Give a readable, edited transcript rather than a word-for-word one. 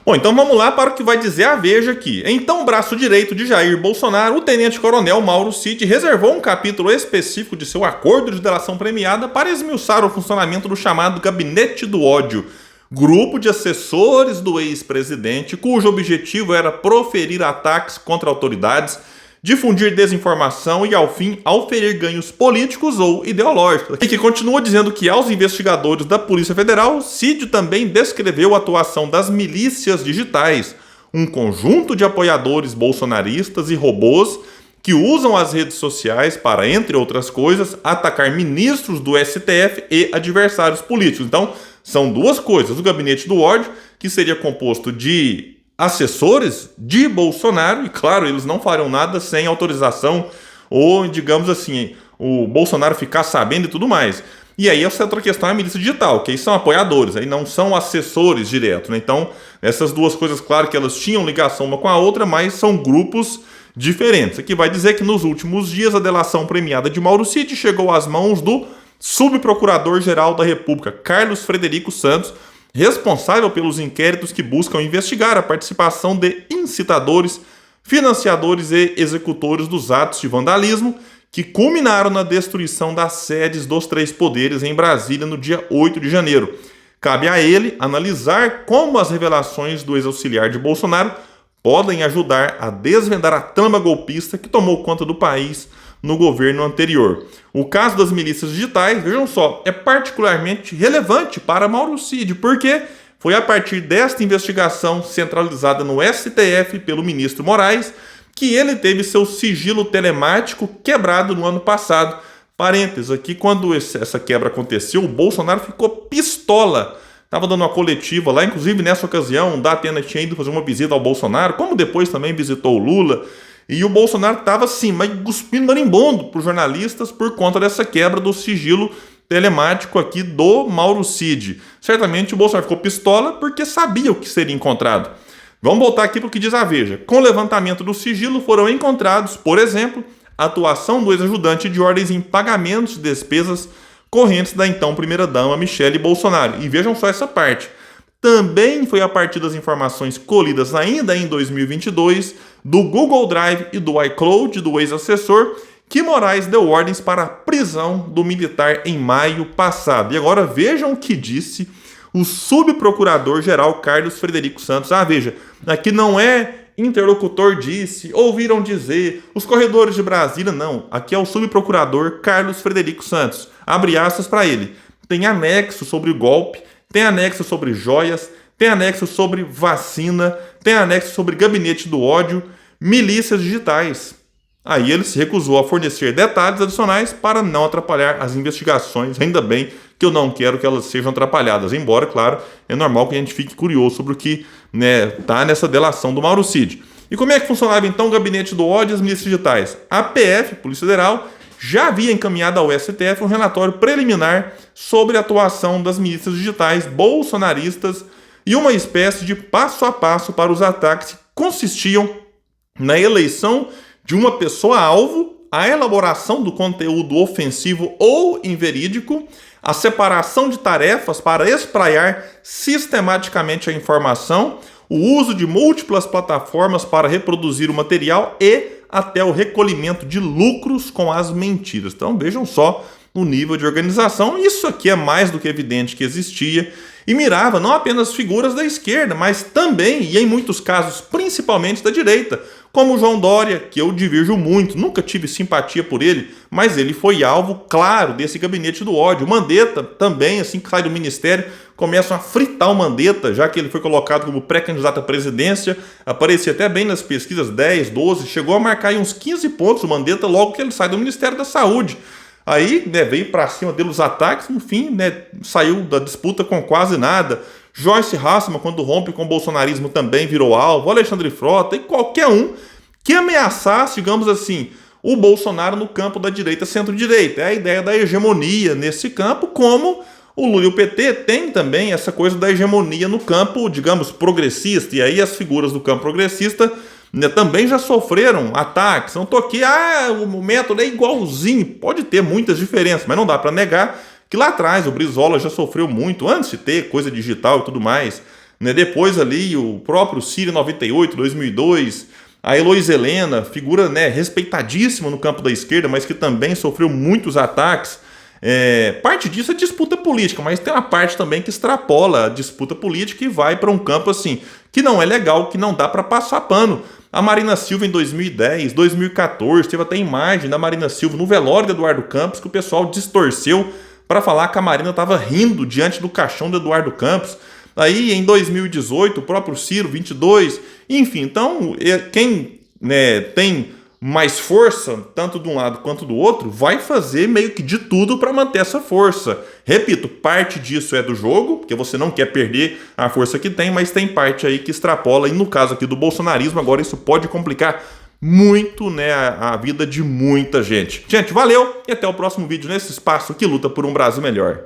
Bom, então vamos lá para o que vai dizer a Veja aqui. Então, o braço direito de Jair Bolsonaro, o tenente-coronel Mauro Cid, reservou um capítulo específico de seu acordo de delação premiada para esmiuçar o funcionamento do chamado Gabinete do Ódio, grupo de assessores do ex-presidente, cujo objetivo era proferir ataques contra autoridades, difundir desinformação e, ao fim, auferir ganhos políticos ou ideológicos. E que continua dizendo que, aos investigadores da Polícia Federal, Cid também descreveu a atuação das milícias digitais, um conjunto de apoiadores bolsonaristas e robôs que usam as redes sociais para, entre outras coisas, atacar ministros do STF e adversários políticos. Então, são duas coisas. O Gabinete do Ódio, que seria composto de assessores de Bolsonaro, e claro, eles não fariam nada sem autorização ou, digamos assim, o Bolsonaro ficar sabendo e tudo mais. E aí essa outra questão é a milícia digital, que aí são apoiadores, aí não são assessores direto, né? Então, essas duas coisas, claro que elas tinham ligação uma com a outra, mas são grupos diferentes. Aqui vai dizer que nos últimos dias a delação premiada de Mauro Cid chegou às mãos do subprocurador-geral da República, Carlos Frederico Santos, responsável pelos inquéritos que buscam investigar a participação de incitadores, financiadores e executores dos atos de vandalismo que culminaram na destruição das sedes dos três poderes em Brasília no dia 8 de janeiro. Cabe a ele analisar como as revelações do ex-auxiliar de Bolsonaro podem ajudar a desvendar a trama golpista que tomou conta do país no governo anterior. O caso das milícias digitais, vejam só, é particularmente relevante para Mauro Cid, porque foi a partir desta investigação centralizada no STF pelo ministro Moraes que ele teve seu sigilo telemático quebrado no ano passado. Parênteses, aqui quando essa quebra aconteceu, o Bolsonaro ficou pistola. Estava dando uma coletiva lá, inclusive nessa ocasião, o Datena tinha ido fazer uma visita ao Bolsonaro, como depois também visitou o Lula. E o Bolsonaro estava assim, mas cuspindo marimbondo para os jornalistas por conta dessa quebra do sigilo telemático aqui do Mauro Cid. Certamente o Bolsonaro ficou pistola porque sabia o que seria encontrado. Vamos voltar aqui para o que diz a Veja. Com o levantamento do sigilo foram encontrados, por exemplo, a atuação do ex-ajudante de ordens em pagamentos de despesas correntes da então primeira-dama Michele Bolsonaro. E vejam só essa parte. Também foi a partir das informações colhidas ainda em 2022 do Google Drive e do iCloud do ex-assessor que Moraes deu ordens para a prisão do militar em maio passado. E agora vejam o que disse o subprocurador-geral Carlos Frederico Santos. Veja, aqui não é interlocutor disse, ouviram dizer, os corredores de Brasília, não. Aqui é o subprocurador Carlos Frederico Santos. Abre aspas para ele. Tem anexo sobre o golpe, tem anexo sobre joias, tem anexo sobre vacina, tem anexo sobre gabinete do ódio, milícias digitais. Aí ele se recusou a fornecer detalhes adicionais para não atrapalhar as investigações. Ainda bem que eu não quero que elas sejam atrapalhadas. Embora, claro, é normal que a gente fique curioso sobre o que está nessa delação do Mauro Cid. E como é que funcionava então o gabinete do ódio e as milícias digitais? A PF, Polícia Federal, já havia encaminhado ao STF um relatório preliminar sobre a atuação das milícias digitais bolsonaristas e uma espécie de passo a passo para os ataques que consistiam na eleição de uma pessoa-alvo, a elaboração do conteúdo ofensivo ou inverídico, a separação de tarefas para espraiar sistematicamente a informação, o uso de múltiplas plataformas para reproduzir o material e até o recolhimento de lucros com as mentiras. Então vejam só o nível de organização. Isso aqui é mais do que evidente que existia e mirava não apenas figuras da esquerda, mas também, e em muitos casos, principalmente da direita, como o João Dória, que eu divirjo muito, nunca tive simpatia por ele, mas ele foi alvo, claro, desse gabinete do ódio. O Mandetta também, assim que sai do ministério, começam a fritar o Mandetta, já que ele foi colocado como pré-candidato à presidência, aparecia até bem nas pesquisas 10, 12, chegou a marcar aí uns 15 pontos o Mandetta logo que ele sai do Ministério da Saúde. Aí veio para cima dele os ataques, no fim saiu da disputa com quase nada. Joyce Hasselmann, quando rompe com o bolsonarismo, também virou alvo. Alexandre Frota e qualquer um que ameaçasse, digamos assim, o Bolsonaro no campo da direita centro-direita. É a ideia da hegemonia nesse campo, como o Lula e o PT têm também essa coisa da hegemonia no campo, digamos, progressista. E aí as figuras do campo progressista também já sofreram ataques. Não tô aqui, o método é igualzinho. Pode ter muitas diferenças, mas não dá para negar que lá atrás o Brizola já sofreu muito, antes de ter coisa digital e tudo mais. né? Depois ali o próprio Ciro em 98, 2002, a Heloísa Helena, figura, né, respeitadíssima no campo da esquerda, mas que também sofreu muitos ataques. Parte disso é disputa política, mas tem uma parte também que extrapola a disputa política e vai para um campo assim, que não é legal, que não dá para passar pano. A Marina Silva em 2010, 2014, teve até imagem da Marina Silva no velório de Eduardo Campos, que o pessoal distorceu para falar que a Marina estava rindo diante do caixão do Eduardo Campos. Aí em 2018, o próprio Ciro, 22, enfim, então quem, né, tem mais força, tanto de um lado quanto do outro, vai fazer meio que de tudo para manter essa força. Repito, parte disso é do jogo, porque você não quer perder a força que tem, mas tem parte aí que extrapola, e no caso aqui do bolsonarismo, agora isso pode complicar muito, né, a vida de muita gente. Gente, valeu e até o próximo vídeo nesse espaço que luta por um Brasil melhor.